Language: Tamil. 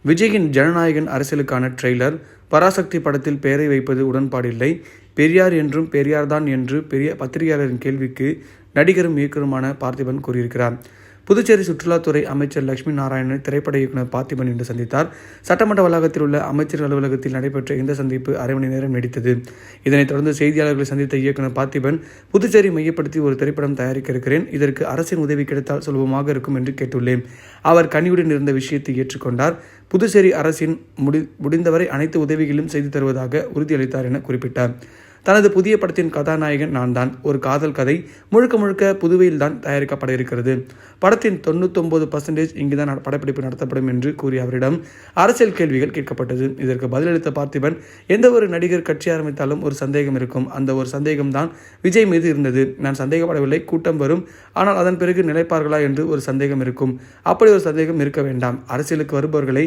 விஜயின் ஜனநாயகன் அரசியலுக்கான ட்ரெய்லர். பராசக்தி படத்தில் பெயரை வைப்பது உடன்பாடில்லை. பெரியார் என்றும் பெரியார்தான் என்று பெரிய பத்திரிகையாளரின் கேள்விக்கு நடிகரும் இயக்குனருமான பார்த்திபன் கூறியிருக்கிறார். புதுச்சேரி சுற்றுலாத்துறை அமைச்சர் லட்சுமி நாராயணனை திரைப்பட இயக்குனர் பார்த்திபன் இன்று சந்தித்தார். சட்டமன்ற வளாகத்தில் உள்ள அமைச்சர் அலுவலகத்தில் நடைபெற்ற இந்த சந்திப்பு அரை மணி நேரம் நீடித்தது. இதனைத் தொடர்ந்து செய்தியாளர்களை சந்தித்த இயக்குனர் பார்த்திபன், புதுச்சேரி மையப்படுத்தி ஒரு திரைப்படம் தயாரிக்க இருக்கிறேன். இதற்கு அரசின் உதவி கிடைத்தால் சுலபமாக இருக்கும் என்று கேட்டுள்ளேன். அவர் கனிவுடன் இருந்த விஷயத்தை ஏற்றுக்கொண்டார். புதுச்சேரி அரசின் முடிந்தவரை அனைத்து உதவிகளும் செய்து தருவதாக உறுதியளித்தார் என குறிப்பிட்டார். தனது புதிய படத்தின் கதாநாயகன் நான் தான். ஒரு காதல் கதை. முழுக்க முழுக்க புதுவையில் தான் தயாரிக்கப்பட இருக்கிறது. படத்தின் 99% இங்குதான் படப்பிடிப்பு நடத்தப்படும் என்று கூறிய அவரிடம் அரசியல் கேள்விகள் கேட்கப்பட்டது. இதற்கு பதிலளித்த பார்த்திபன், எந்த ஒரு நடிகர் கட்சி ஆரம்பித்தாலும் ஒரு சந்தேகம் இருக்கும். அந்த ஒரு சந்தேகம் தான் விஜய் மீது இருந்தது. நான் சந்தேகப்படவில்லை. கூட்டம் வரும், ஆனால் அதன் பிறகு நிலைப்பார்களா என்று ஒரு சந்தேகம் இருக்கும். அப்படி ஒரு சந்தேகம் இருக்க வேண்டாம். அரசியலுக்கு வருபவர்களை